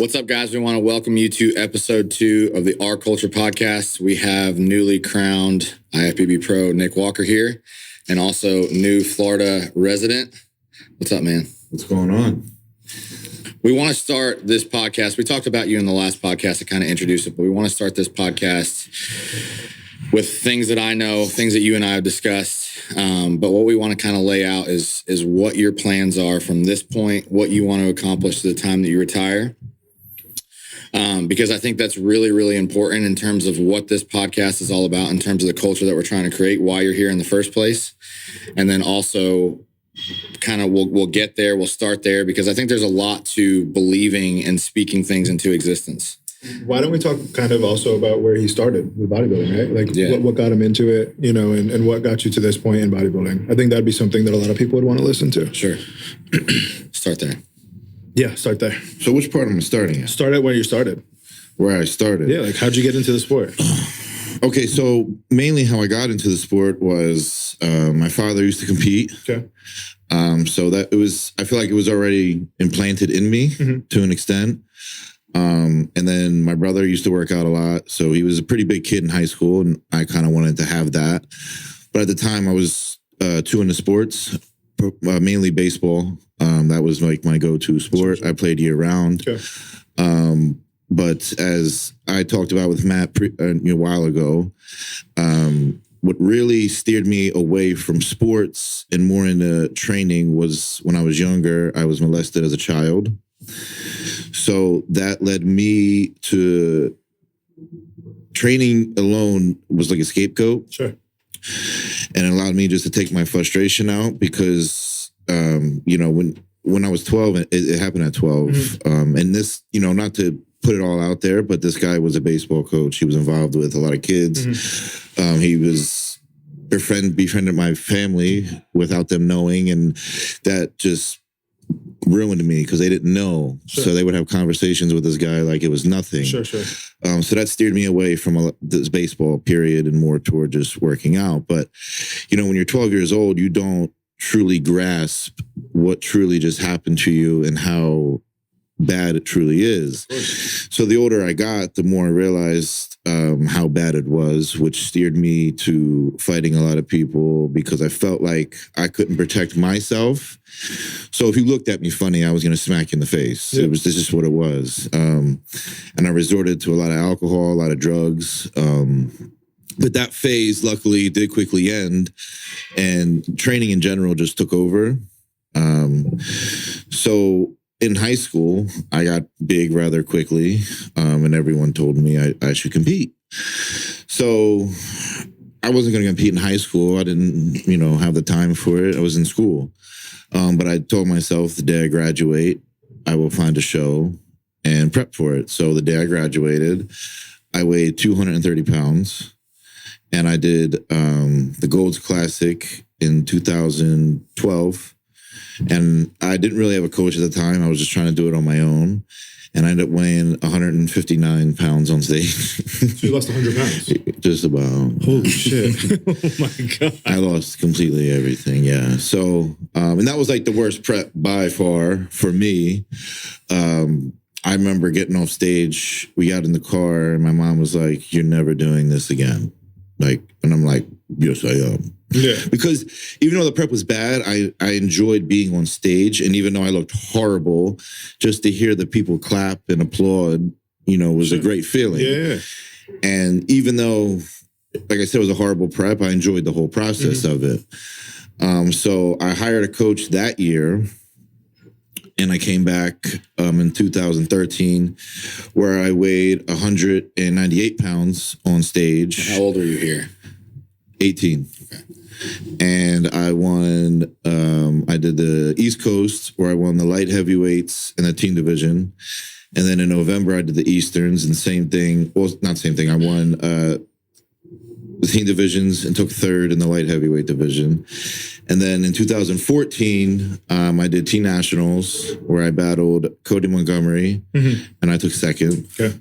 What's up, guys? We want to welcome you to episode 2 of the Our Culture podcast. We have newly crowned IFBB Pro Nick Walker here, and also new Florida resident. What's up, man? What's going on? We want to start this podcast. We talked about you in the last podcast to kind of introduce it, but we want to start this podcast with things that I know, things that you and I have discussed. But what we want to kind of lay out is what your plans are from this point, what you want to accomplish to the time that you retire. Because I think that's really, really important in terms of what this podcast is all about, in terms of the culture that we're trying to create, why you're here in the first place. And then also kind of we'll get there, we'll start there, because I think there's a lot to believing and speaking things into existence. Why don't we talk kind of also about where he started with bodybuilding, right? Like what got him into it, you know, and what got you to this point in bodybuilding? I think that'd be something that a lot of people would want to listen to. Sure. Start there. Yeah, start there. So which part am I starting at? Start at where you started. Where I started? Yeah, like how'd you get into the sport? Okay, so mainly how I got into the sport was my father used to compete. Okay. So that it was, I feel like it was already implanted in me to an extent. And then my brother used to work out a lot. So he was a pretty big kid in high school, and I kind of wanted to have that. But at the time I was too into sports, mainly baseball. That was like my go-to sport. I played year round. Okay. But as I talked about with Matt a while ago, what really steered me away from sports and more into training was when I was younger. I was molested as a child. So that led me to training alone was like a scapegoat. Sure. And it allowed me just to take my frustration out because, when I was 12, it happened at 12. And this, not to put it all out there, but this guy was a baseball coach. He was involved with a lot of kids. He was befriended my family without them knowing. And that just ruined me because they didn't know. Sure. So they would have conversations with this guy like it was nothing. Sure. So that steered me away from this baseball period and more toward just working out. But, when you're 12 years old, you don't truly grasp what truly just happened to you and how bad it truly is. So the older I got, the more I realized how bad it was, which steered me to fighting a lot of people because I felt like I couldn't protect myself. So if you looked at me funny, I was going to smack you in the face. Yeah. This is what it was. And I resorted to a lot of alcohol, a lot of drugs. But that phase, luckily, did quickly end, and training in general just took over. So in high school, I got big rather quickly, and everyone told me I should compete. So I wasn't going to compete in high school. I didn't, have the time for it. I was in school. But I told myself the day I graduate, I will find a show and prep for it. So the day I graduated, I weighed 230 pounds. And I did the Gold's Classic in 2012. And I didn't really have a coach at the time. I was just trying to do it on my own. And I ended up weighing 159 pounds on stage. So you lost 100 pounds? Just about. Holy shit. Oh, my God. I lost completely everything, yeah. So, and that was like the worst prep by far for me. I remember getting off stage. We got in the car, and my mom was like, "You're never doing this again." And I'm like, yes, I am. Yeah. Because even though the prep was bad, I enjoyed being on stage. And even though I looked horrible, just to hear the people clap and applaud, was a great feeling. Yeah. And even though, like I said, it was a horrible prep, I enjoyed the whole process of it. So I hired a coach that year. And I came back in 2013 where I weighed 198 pounds on stage. How old are you here? 18. Okay. And I won, I did the East Coast where I won the light heavyweights in the team division. And then in November, I did the Easterns, and same thing. Well, not same thing. I won the team divisions and took third in the light heavyweight division. And then in 2014, I did Team Nationals where I battled Cody Montgomery, and I took second. Okay.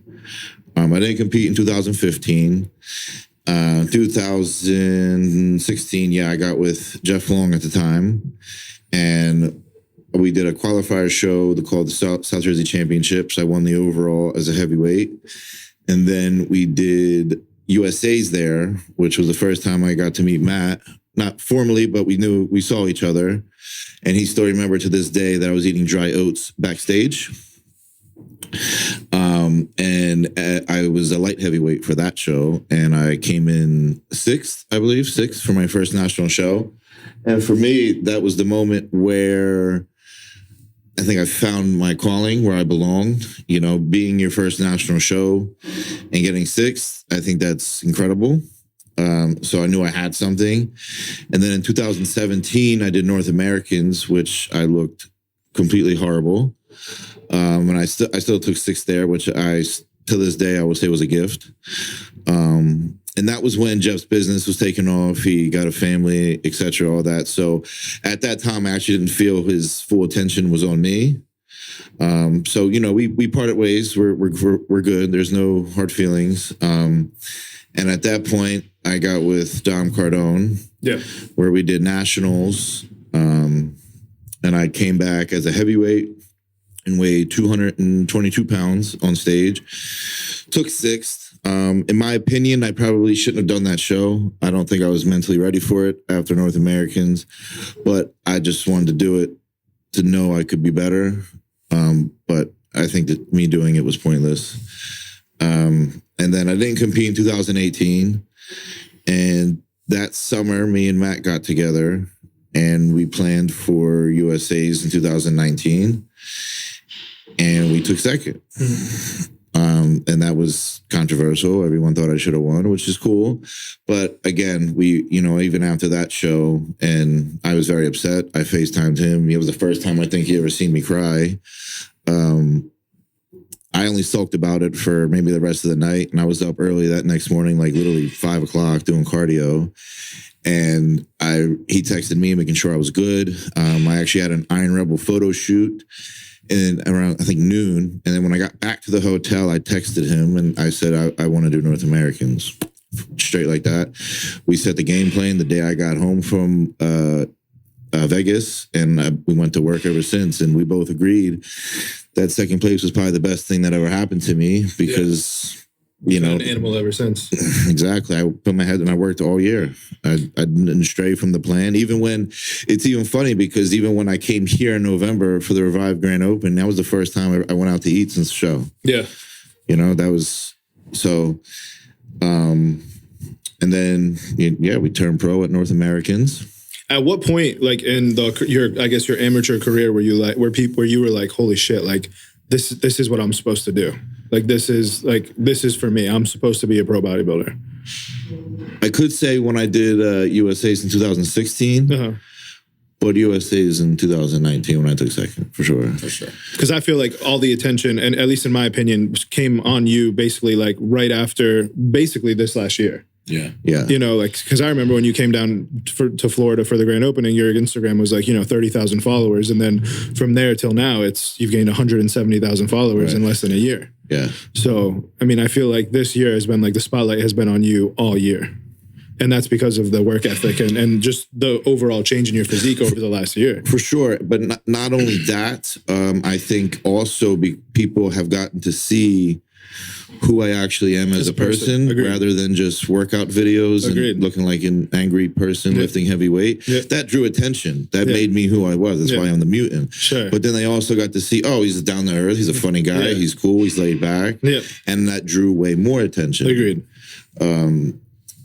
I didn't compete in 2015. 2016, I got with Jeff Long at the time. And we did a qualifier show called the South Jersey Championships. I won the overall as a heavyweight. And then we did USA's there, which was the first time I got to meet Matt. Not formally, but we saw each other. And he still remembered to this day that I was eating dry oats backstage. And I was a light heavyweight for that show. And I came in sixth for my first national show. And for me, that was the moment where I think I found my calling, where I belonged. You know, being your first national show and getting sixth, I think that's incredible. So I knew I had something. And then in 2017, I did North Americans, which I looked completely horrible. And I still took sixth there, which to this day, I would say was a gift. And that was when Jeff's business was taking off. He got a family, et cetera, all that. So at that time, I actually didn't feel his full attention was on me. So, you know, we parted ways. We're good. There's no hard feelings. And at that point, I got with Dom Cardone, where we did nationals. And I came back as a heavyweight and weighed 222 pounds on stage. Took sixth. In my opinion, I probably shouldn't have done that show. I don't think I was mentally ready for it after North Americans, but I just wanted to do it to know I could be better. But I think that me doing it was pointless. And then I didn't compete in 2018. And that summer, me and Matt got together and we planned for USA's in 2019. And we took second. And that was controversial. Everyone thought I should have won, which is cool. But again, even after that show, and I was very upset. I FaceTimed him. It was the first time I think he ever seen me cry. I only sulked about it for maybe the rest of the night. And I was up early that next morning, like literally 5 o'clock doing cardio. And he texted me making sure I was good. I actually had an Iron Rebel photo shoot and around, I think, noon. And then when I got back to the hotel, I texted him and I said, I want to do North Americans. Straight like that. We set the game plan the day I got home from Vegas, and we went to work ever since. And we both agreed that second place was probably the best thing that ever happened to me because... You've been an animal ever since. Exactly. I put my head and I worked all year. I didn't stray from the plan. It's even funny because even when I came here in November for the Revive Grand Open, that was the first time I went out to eat since the show. Yeah. You know, that was so. And then we turned pro at North Americans. At what point, like in your amateur career, were you like where you were like, holy shit, like this is what I'm supposed to do? Like, this is for me. I'm supposed to be a pro bodybuilder. I could say when I did USA's in 2016, but USA's in 2019 when I took second, for sure. For sure. Because I feel like all the attention, and at least in my opinion, came on you basically like right after basically this last year. Yeah. You know, like, because I remember when you came down to Florida for the grand opening, your Instagram was like, 30,000 followers. And then from there till now, you've gained 170,000 followers in less than a year. Yeah. So, I mean, I feel like this year has been like the spotlight has been on you all year. And that's because of the work ethic and just the overall change in your physique over the last year. For sure. But not only that, I think also people have gotten to see who I actually am as a person rather than just workout videos and looking like an angry person lifting heavy weight. Yeah. That drew attention. That made me who I was. That's why I'm the Mutant. Sure. But then they also got to see, he's down to earth. He's a funny guy. Yeah. He's cool. He's laid back. Yeah. And that drew way more attention. Agreed.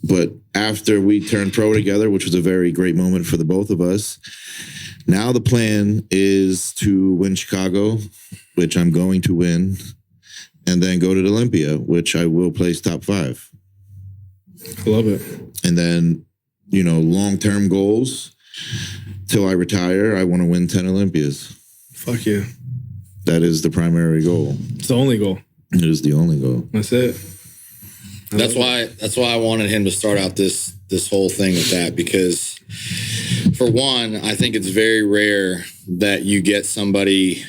But after we turned pro together, which was a very great moment for the both of us, now the plan is to win Chicago, which I'm going to win, and then go to the Olympia, which I will place top 5. I love it. And then, long-term goals, till I retire, I want to win 10 Olympias. Fuck yeah. That is the primary goal. It's the only goal. It is the only goal. That's it. That's why I wanted him to start out this whole thing with that, because for one, I think it's very rare that you get somebody,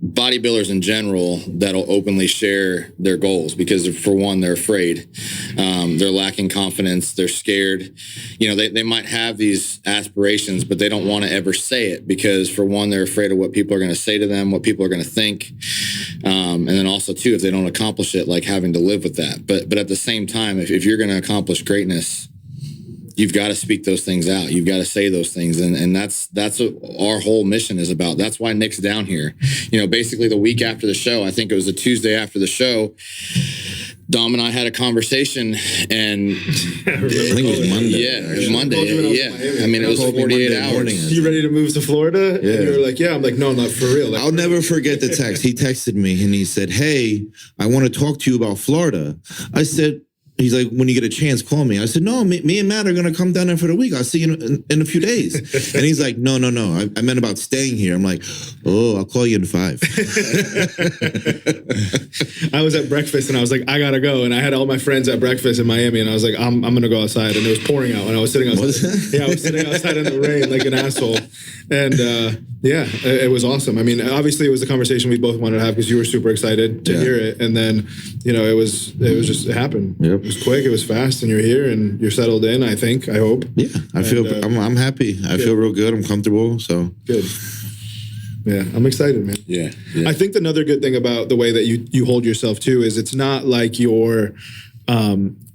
bodybuilders in general, that'll openly share their goals, because for one, they're afraid. They're lacking confidence. They're scared. They might have these aspirations, but they don't want to ever say it because, for one, they're afraid of what people are going to say to them, what people are going to think. And then also, too, if they don't accomplish it, like having to live with that. But at the same time, if you're going to accomplish greatness, you've got to speak those things out. You've got to say those things. And that's what our whole mission is about. That's why Nick's down here. Basically the week after the show, I think it was the Tuesday after the show, Dom and I had a conversation, and I think it was Monday. Yeah, it was Monday. Yeah. I mean, it was 48 hours. You ready to move to Florida? Yeah. And you were like, yeah. I'm like, no, not for real. Like, I'll never forget the text. He texted me and he said, "Hey, I want to talk to you about Florida." I said, he's like, "When you get a chance, call me." I said, "No, me and Matt are going to come down there for the week. I'll see you in a few days." And he's like, no. I meant about staying here. I'm like, "Oh, I'll call you in 5. I was at breakfast and I was like, I gotta go. And I had all my friends at breakfast in Miami, and I was like, I'm gonna go outside. And it was pouring out, and I was sitting outside. Yeah, I was sitting outside in the rain like an asshole. And it was awesome. I mean, obviously, it was a conversation we both wanted to have because you were super excited to hear it. And then, it happened. Yep. It was quick. It was fast, and you're here and you're settled in. I think. I hope. Yeah, I'm happy. I feel real good. I'm comfortable. So good. Yeah, I'm excited, man. Yeah. I think another good thing about the way that you hold yourself too is it's not like you're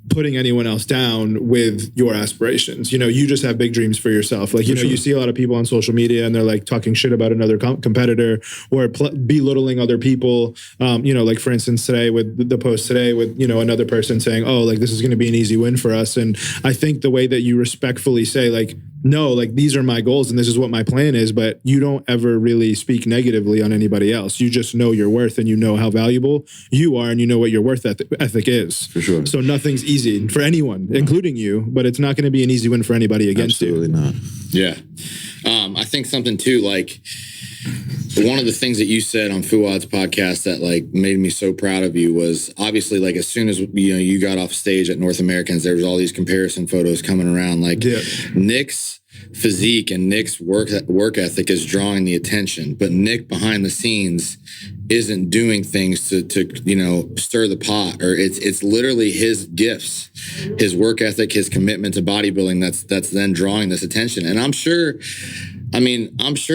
putting anyone else down with your aspirations. You just have big dreams for yourself. Like, you see a lot of people on social media and they're like talking shit about another competitor or belittling other people. Like for instance, today with the post today with, another person saying, "Oh, like this is going to be an easy win for us." And I think the way that you respectfully say like, "No, like these are my goals and this is what my plan is," but you don't ever really speak negatively on anybody else. You just know your worth and you know how valuable you are and you know what your worth ethic is. For sure. So nothing's easy for anyone, including you, but it's not going to be an easy win for anybody against Absolutely you. Not. Yeah. I think something too, like one of the things that you said on Fuad's podcast that like made me so proud of you was obviously like as soon as you got off stage at North Americans, there was all these comparison photos coming around. Like Nick's physique and Nick's work ethic is drawing the attention, but Nick behind the scenes isn't doing things to stir the pot, or it's literally his gifts, his work ethic, his commitment to bodybuilding that's then drawing this attention. And I'm sure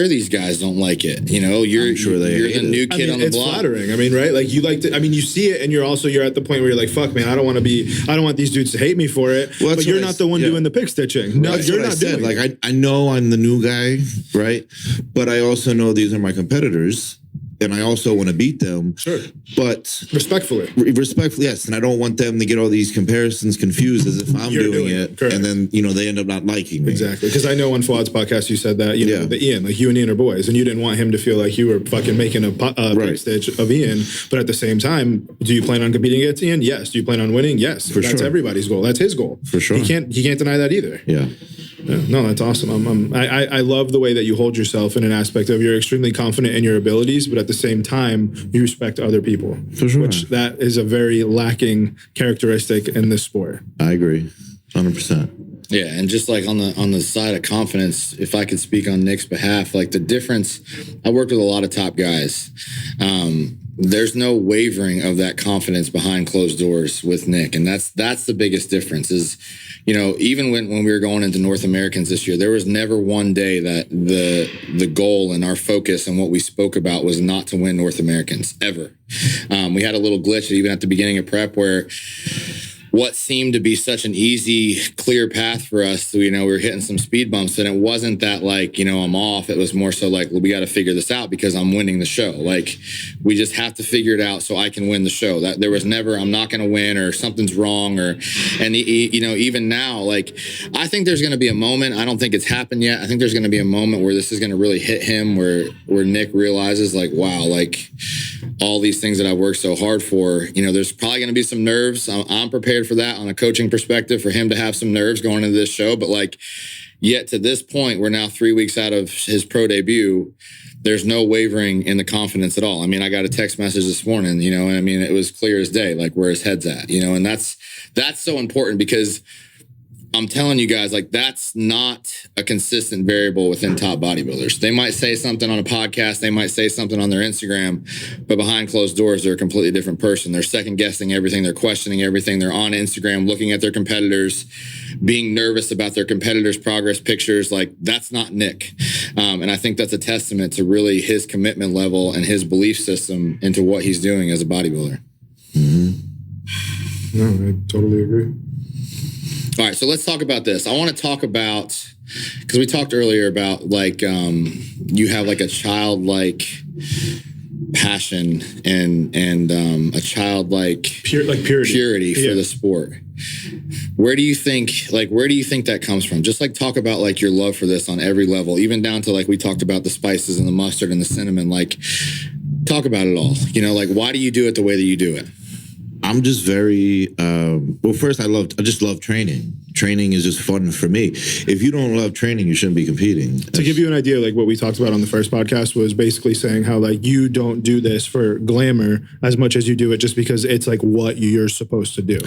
these guys don't like it. You're the new kid on the block. It's flattering. I mean, right? Like you see it, and you're at the point where you're like, "Fuck, man, I don't want these dudes to hate me for it." Well, but you're not the one doing the pick stitching. No, you're not doing it. Like I know I'm the new guy, right? But I also know these are my competitors. And I also want to beat them. Sure. But respectfully, yes. And I don't want them to get all these comparisons confused as if I'm doing it. Correct. And then, they end up not liking me. Exactly. Because I know on Fuad's podcast, you said that, that Ian, like you and Ian are boys, and you didn't want him to feel like you were fucking making a right. Stitch of Ian. But at the same time, do you plan on competing against Ian? Yes. Do you plan on winning? Yes. That's everybody's goal. That's his goal. For sure. He can't deny that either. Yeah. No, that's awesome. I love the way that you hold yourself in an aspect of you're extremely confident in your abilities, but at the same time, you respect other people. For sure. Which that is a very lacking characteristic in this sport. I agree. 100%. Yeah, and just like on the side of confidence, if I could speak on Nick's behalf, like the difference, I worked with a lot of top guys. There's no wavering of that confidence behind closed doors with Nick, and that's the biggest difference. Is even when we were going into North Americans this year, there was never one day that the goal and our focus and what we spoke about was not to win North Americans ever. We had a little glitch even at the beginning of prep where what seemed to be such an easy, clear path for us, we were hitting some speed bumps, and it wasn't that like, I'm off. It was more so like, well, we got to figure this out because I'm winning the show. Like, we just have to figure it out so I can win the show. That there was never, I'm not going to win or something's wrong even now, like, I think there's going to be a moment. I don't think it's happened yet. I think there's going to be a moment where this is going to really hit him, where Nick realizes like, wow, like all these things that I worked so hard for, there's probably going to be some nerves. I'm prepared for that on a coaching perspective, for him to have some nerves going into this show. But like, yet to this point, we're now 3 weeks out of his pro debut. There's no wavering in the confidence at all. I mean, I got a text message this morning, and I mean, it was clear as day, like where his head's at, and that's so important because I'm telling you guys, like, that's not a consistent variable within top bodybuilders. They might say something on a podcast, they might say something on their Instagram, but behind closed doors, they're a completely different person. They're second guessing everything, they're questioning everything. They're on Instagram looking at their competitors, being nervous about their competitors' progress pictures. Like, that's not Nick. And I think that's a testament to really his commitment level and his belief system into what he's doing as a bodybuilder. Mm-hmm. No, I totally agree. All right, so let's talk about this. I want to talk about, because we talked earlier about, like, you have like a childlike passion and a childlike purity for the sport. Where do you think that comes from? Just like talk about like your love for this on every level, even down to like we talked about the spices and the mustard and the cinnamon. Like, talk about it all. You know, like, why do you do it the way that you do it? I'm just very well. First, I just love training. Training is just fun for me. If you don't love training, you shouldn't be competing. To give you an idea, like what we talked about on the first podcast was basically saying how like you don't do this for glamour as much as you do it just because it's like what you're supposed to do.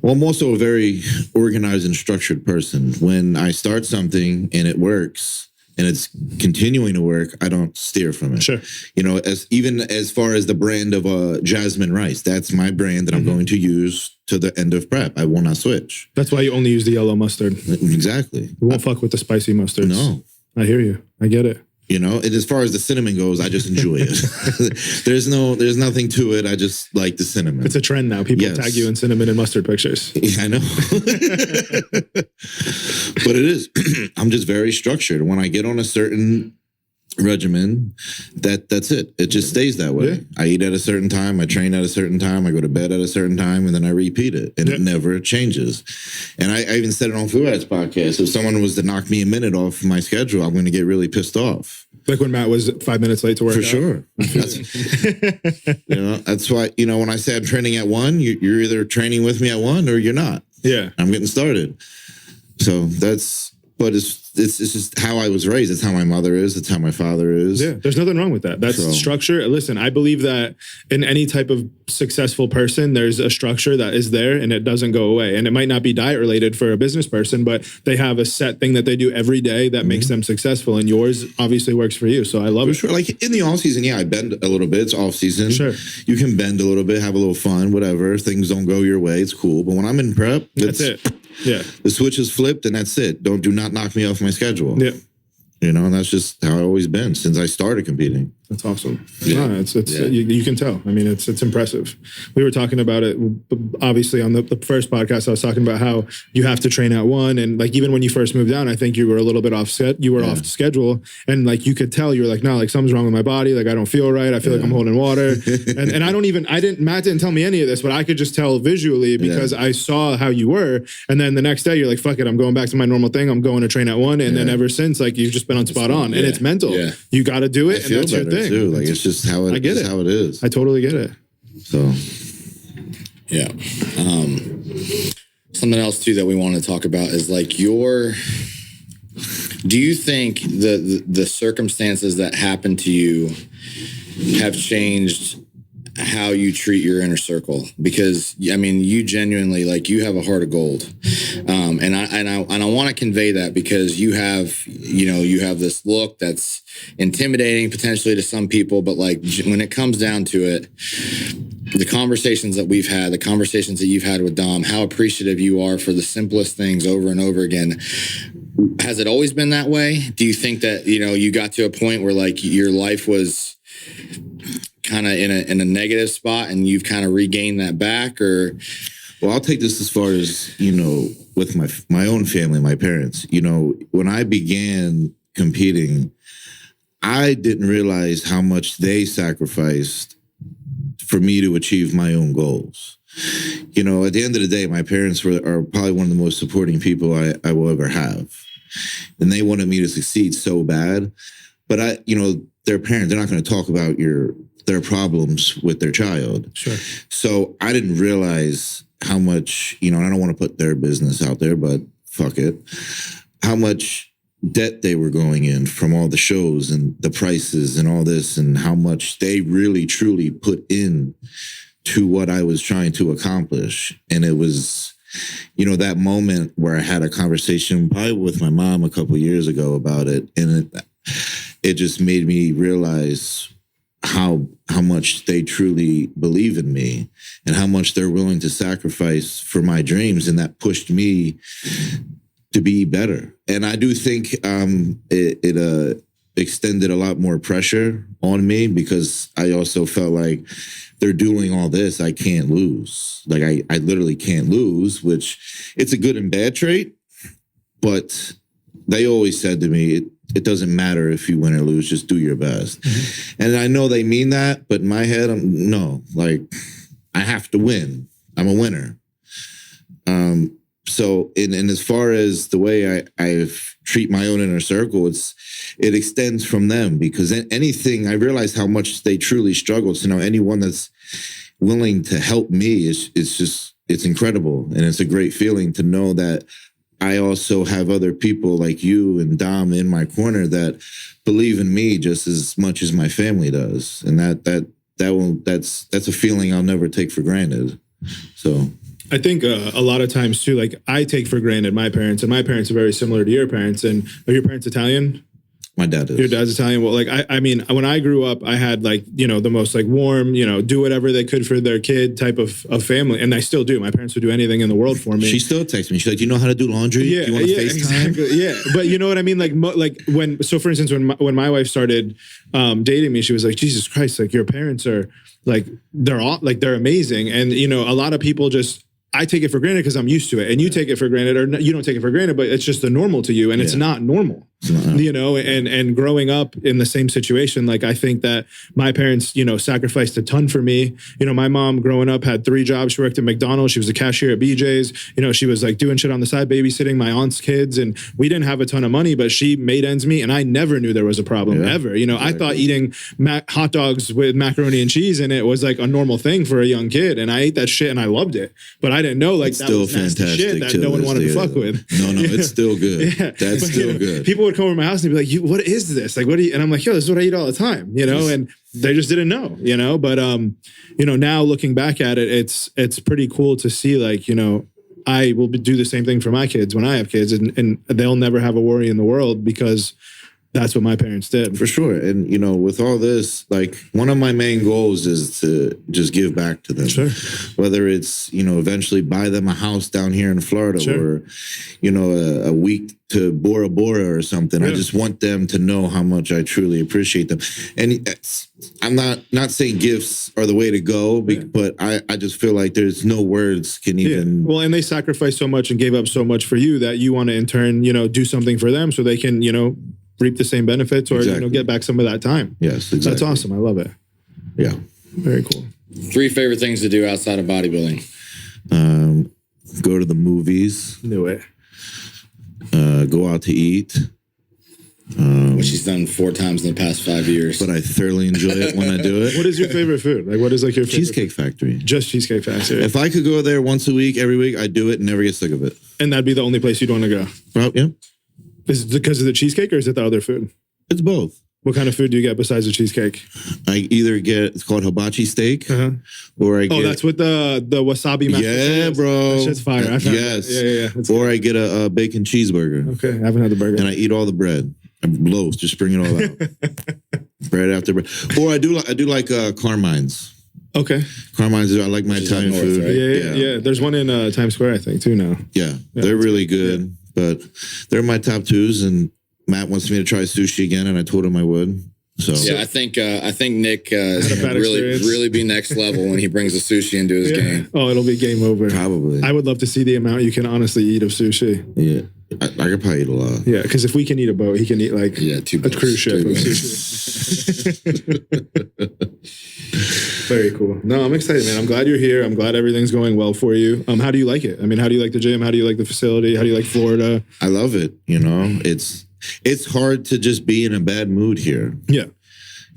Well, I'm also a very organized and structured person. When I start something and it works, and it's continuing to work, I don't steer from it. Sure. You know, as far as the brand of jasmine rice, that's my brand that I'm going to use to the end of prep. I will not switch. That's why you only use the yellow mustard. Exactly. You won't fuck with the spicy mustards. No. I hear you. I get it. You know, and as far as the cinnamon goes, I just enjoy it. There's nothing to it. I just like the cinnamon. It's a trend now. People tag you in cinnamon and mustard pictures. Yeah, I know. But it is. I'm just very structured. When I get on a certain regimen, that's it. It just stays that way. Yeah. I eat at a certain time. I train at a certain time. I go to bed at a certain time, and then I repeat it, and it never changes. And I even said it on Fuad's podcast. If someone was to knock me a minute off my schedule, I'm going to get really pissed off. Like when Matt was 5 minutes late to work. For sure. That's why, when I say I'm training at 1, you're either training with me at 1 or you're not. Yeah. I'm getting started. So but it's just how I was raised. It's how my mother is. It's how my father is. Yeah, there's nothing wrong with that. That's structure. Listen, I believe that in any type of successful person, there's a structure that is there and it doesn't go away. And it might not be diet related for a business person, but they have a set thing that they do every day that makes them successful. And yours obviously works for you. So I love it. Sure. Like in the off season, I bend a little bit. It's off season. Sure. You can bend a little bit, have a little fun, whatever. Things don't go your way. It's cool. But when I'm in prep, that's it. Yeah. The switch is flipped and that's it. Do not knock me off my schedule. Yeah. And that's just how I've always been since I started competing. That's awesome. Yeah. No, you can tell. I mean, it's impressive. We were talking about it, obviously, on the first podcast. I was talking about how you have to train at 1. And like, even when you first moved down, I think you were a little bit off off schedule. And like, you could tell you were like, no, like something's wrong with my body. Like, I don't feel right. I feel like I'm holding water. and Matt didn't tell me any of this, but I could just tell visually because I saw how you were. And then the next day you're like, fuck it. I'm going back to my normal thing. I'm going to train at 1. And then ever since, like, you've just been on spot on and it's mental. Yeah. You got to do it. And that's your thing. Too. Like, it's just how it is. How it is. I totally get it. So, yeah. Something else too that we want to talk about is like do you think the circumstances that happened to you have changed how you treat your inner circle? Because I mean, you genuinely, like, you have a heart of gold, and I want to convey that because you have this look that's intimidating potentially to some people, but like when it comes down to it, the conversations that we've had, the conversations that you've had with Dom, how appreciative you are for the simplest things over and over again. Has it always been that way? Do you think that you got to a point where like your life was kind of in a negative spot and you've kind of regained that back? Or well, I'll take this as far as with my own family, my parents. When I began competing, I didn't realize how much they sacrificed for me to achieve my own goals. At the end of the day, my parents are probably one of the most supporting people I will ever have, and they wanted me to succeed so bad. But they're parents; they're not going to talk about their problems with their child. Sure. So I didn't realize how much, and I don't want to put their business out there, but fuck it, how much debt they were going in from all the shows and the prices and all this, and how much they really truly put in to what I was trying to accomplish. And it was that moment where I had a conversation probably with my mom a couple of years ago about it, and it just made me realize how much they truly believe in me and how much they're willing to sacrifice for my dreams, and that pushed me to be better. And I do think it extended a lot more pressure on me, because I also felt like they're doing all this, I can't lose. Like I literally can't lose, which it's a good and bad trait. But they always said to me, it doesn't matter if you win or lose, just do your best. Mm-hmm. And I know they mean that, but in my head, I have to win. I'm a winner. So in as far as the way I treat my own inner circle, it extends from them, because anything, I realize how much they truly struggle. So now anyone that's willing to help me it's incredible. And it's a great feeling to know that I also have other people like you and Dom in my corner that believe in me just as much as my family does. And that's a feeling I'll never take for granted. So I think a lot of times too, like I take for granted my parents, and my parents are very similar to your parents. And are your parents Italian? My dad is. Your dad's Italian. Well, like I mean, when I grew up, I had like, the most like warm, do whatever they could for their kid type of family. And I still do. My parents would do anything in the world for me. She still texts me. She's like, do you know how to do laundry? Yeah, do you want to FaceTime? Exactly. Yeah. But you know what I mean? So for instance, when my wife started dating me, she was like, Jesus Christ, like your parents are like, they're amazing. And, a lot of people I take it for granted because I'm used to it, and you take it for granted, or you don't take it for granted, but it's just the normal to you, and it's not normal, and growing up in the same situation, like I think that my parents, sacrificed a ton for me. My mom growing up had 3 jobs. She worked at McDonald's. She was a cashier at BJ's. She was like doing shit on the side, babysitting my aunt's kids, and we didn't have a ton of money, but she made ends meet, and I never knew there was a problem ever. Exactly. I thought eating hot dogs with macaroni and cheese in it was like a normal thing for a young kid, and I ate that shit and I loved it, but I didn't know it's that still was nasty shit that no one wanted to fuck with. No, it's still good. Yeah. That's still good. People would come over to my house and be like, what is this? Like, what do you, and I'm like, yo, this is what I eat all the time, and they just didn't know, but, now looking back at it, it's pretty cool to see, like, I will do the same thing for my kids when I have kids, and they'll never have a worry in the world because that's what my parents did. For sure. And, with all this, like one of my main goals is to just give back to them. Sure. Whether it's, eventually buy them a house down here in Florida, or, a week to Bora Bora or something. Yeah. I just want them to know how much I truly appreciate them. And I'm not saying gifts are the way to go, but I just feel like there's no words can even. Yeah. Well, and they sacrificed so much and gave up so much for you that you want to in turn, do something for them so they can, reap the same benefits or get back some of that time. Yes, exactly. That's awesome. I love it. Yeah. Very cool. 3 favorite things to do outside of bodybuilding. Go to the movies. Knew it. Go out to eat. Which he's done 4 times in the past 5 years. But I thoroughly enjoy it when I do it. What is your favorite food? Like, what is like your favorite Cheesecake Factory? Just Cheesecake Factory. If I could go there once a week, every week, I'd do it and never get sick of it. And that'd be the only place you'd want to go? Yeah. Is it because of the cheesecake or is it the other food? It's both. What kind of food do you get besides the cheesecake? I either get, it's called hibachi steak, or I get... Oh, that's with the wasabi mashed potatoes? Yeah, bro. That shit's fire. Yes. Yeah. Or I get a bacon cheeseburger. Okay, I haven't had the burger. And I eat all the bread. I'm loaves, just bring it all out. Bread after bread. Or I do like Carmine's. Okay. Carmine's, I like my Italian food. Right? Yeah. There's one in Times Square, I think, too, now. Yeah, they're really good. Yeah. But they're my top 2s, and Matt wants me to try sushi again, and I told him I would. So yeah, I think Nick is going to really be next level when he brings the sushi into his game. Oh, it'll be game over. Probably. I would love to see the amount you can honestly eat of sushi. Yeah, I could probably eat a lot. Yeah, because if we can eat a boat, he can eat like 2 boats, a cruise ship of sushi. Very cool. No, I'm excited, man. I'm glad you're here. I'm glad everything's going well for you. How do you like it? I mean, how do you like the gym? How do you like the facility? How do you like Florida? I love it. It's hard to just be in a bad mood here. Yeah.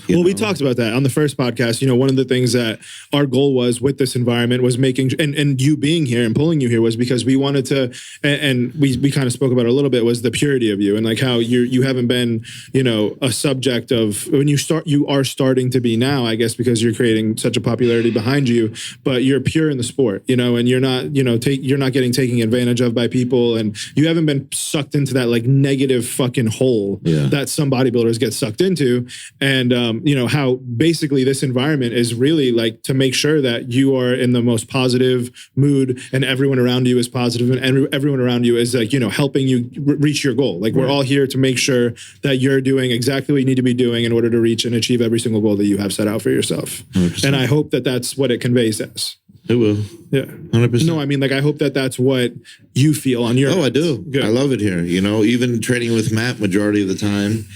Well, we talked about that on the first podcast. You know, one of the things that our goal was with this environment was making, and you being here and pulling you here was because we wanted to, and we kind of spoke about it a little bit, was the purity of you and like how you haven't been, you know, a subject of, when you are starting to be now, I guess, because you're creating such a popularity behind you, but you're pure in the sport, you know, and you're not, you know, you're not getting taken advantage of by people, and you haven't been sucked into that like negative fucking hole that some bodybuilders get sucked into. And, you know, how basically this environment is really like to make sure that you are in the most positive mood and everyone around you is positive and everyone around you is like, you know, helping you reach your goal. Like we're all here to make sure that you're doing exactly what you need to be doing in order to reach and achieve every single goal that you have set out for yourself. 100%. And I hope that that's what it conveys as. It will. Yeah. 100%. No, I mean, like, I hope that that's what you feel on your Oh, I do. Good. I love it here. You know, even training with Matt majority of the time,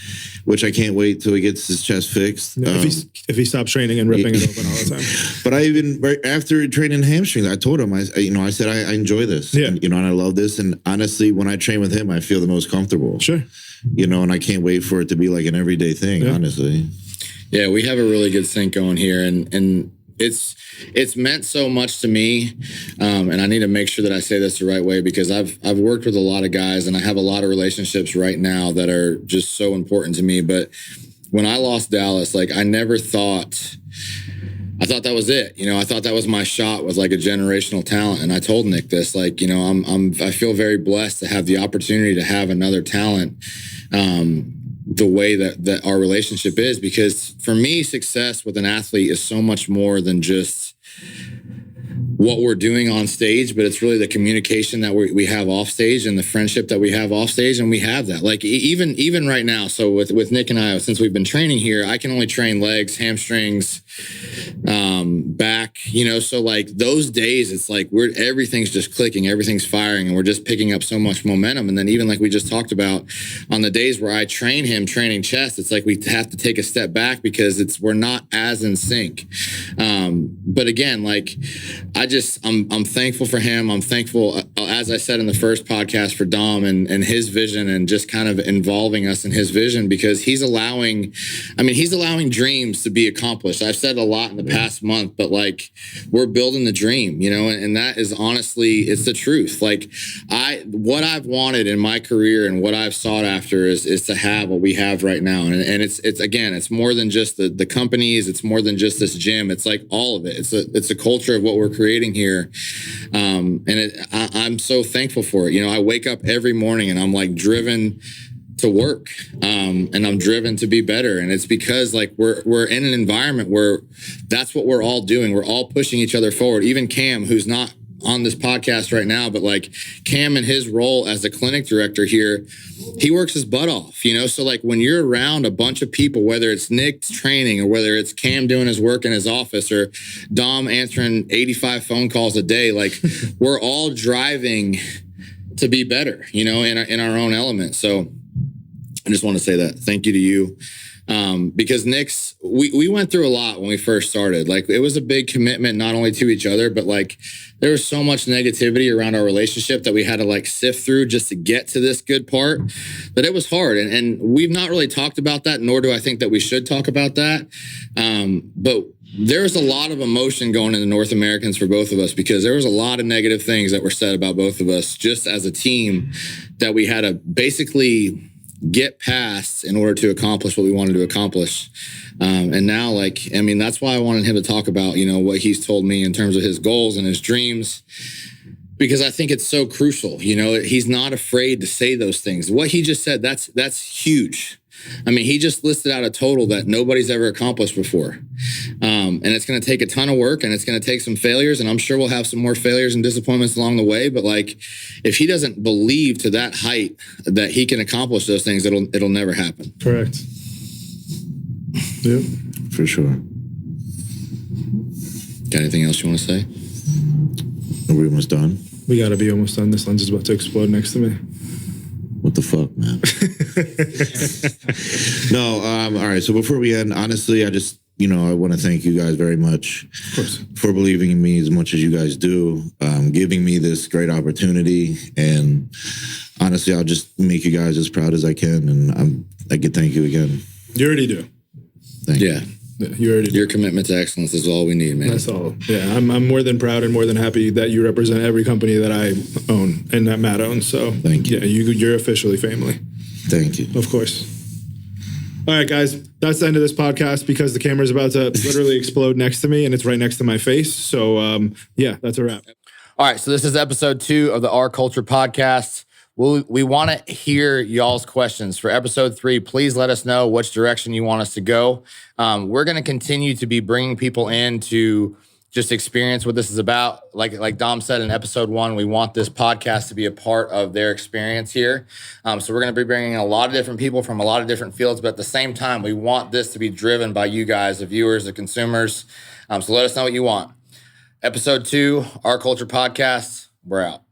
which I can't wait till he gets his chest fixed. If he stops training and ripping it open all the time. But I even, right after training hamstrings, I told him, I said, I enjoy this. Yeah. And, you know, and I love this. And honestly, when I train with him, I feel the most comfortable. Sure. You know, and I can't wait for it to be like an everyday thing, honestly. Yeah, we have a really good sync going here. And it's meant so much to me, and I need to make sure that I say this the right way, because I've worked with a lot of guys and I have a lot of relationships right now that are just so important to me. But when I lost Dallas, like I thought that was it. You know, I thought that was my shot with like a generational talent. And I told Nick this, like, you know, I feel very blessed to have the opportunity to have another talent, the way that our relationship is, because for me, success with an athlete is so much more than just what we're doing on stage, but it's really the communication that we have off stage and the friendship that we have off stage. And we have that, like even right now. So with Nick and I, since we've been training here, I can only train legs, hamstrings, back, you know, so like those days, it's like everything's just clicking, everything's firing, and we're just picking up so much momentum. And then even like we just talked about, on the days where I train him training chest, it's like we have to take a step back because we're not as in sync. But again, like I'm thankful for him. I'm thankful, as I said in the first podcast, for Dom and his vision, and just kind of involving us in his vision, because he's allowing dreams to be accomplished. I've said a lot in the past month, but like we're building the dream, you know, and that is honestly, it's the truth. Like what I've wanted in my career and what I've sought after is to have what we have right now. And it's more than just the companies. It's more than just this gym. It's like all of it. It's a culture of what we're creating here. I'm so thankful for it. You know, I wake up every morning and I'm like driven to work, and I'm driven to be better. And it's because like we're in an environment where that's what we're all doing. We're all pushing each other forward. Even Cam, who's not on this podcast right now, but like Cam in his role as the clinic director here, he works his butt off, you know? So like when you're around a bunch of people, whether it's Nick's training or whether it's Cam doing his work in his office or Dom answering 85 phone calls a day, like we're all driving to be better, you know, in our own element. So I just want to say that. Thank you to you. Because we went through a lot when we first started. Like it was a big commitment, not only to each other, but like there was so much negativity around our relationship that we had to like sift through just to get to this good part, that it was hard. And we've not really talked about that, nor do I think that we should talk about that. But there's a lot of emotion going into North Americans for both of us, because there was a lot of negative things that were said about both of us just as a team that we had to basically get past in order to accomplish what we wanted to accomplish. And now, like, I mean, that's why I wanted him to talk about, you know, what he's told me in terms of his goals and his dreams, because I think it's so crucial. You know, he's not afraid to say those things. What he just said, that's huge. I mean, he just listed out a total that nobody's ever accomplished before. And it's going to take a ton of work, and it's going to take some failures. And I'm sure we'll have some more failures and disappointments along the way. But like, if he doesn't believe to that height that he can accomplish those things, it'll never happen. Correct. Yep. For sure. Got anything else you want to say? Are we almost done? We got to be almost done. This lens is about to explode next to me. What the fuck, man? No, all right. So before we end, honestly, I just, you know, I want to thank you guys very much for believing in me as much as you guys do, giving me this great opportunity. And honestly, I'll just make you guys as proud as I can. And I can thank you again. You already do. Thank you. Yeah. You already Your commitment to excellence is all we need, man. That's all. Yeah, I'm more than proud and more than happy that you represent every company that I own and that Matt owns. So Thank you. Yeah, you're officially family. Thank you. Of course. All right, guys, that's the end of this podcast because the camera's about to literally explode next to me and it's right next to my face. So yeah, that's a wrap. All right, so this is episode 2 of the Our Culture podcast. We want to hear y'all's questions. For episode 3, please let us know which direction you want us to go. We're going to continue to be bringing people in to just experience what this is about. Like Dom said in episode 1, we want this podcast to be a part of their experience here. So we're going to be bringing a lot of different people from a lot of different fields, but at the same time, we want this to be driven by you guys, the viewers, the consumers. So let us know what you want. Episode 2, Our Culture podcast. We're out.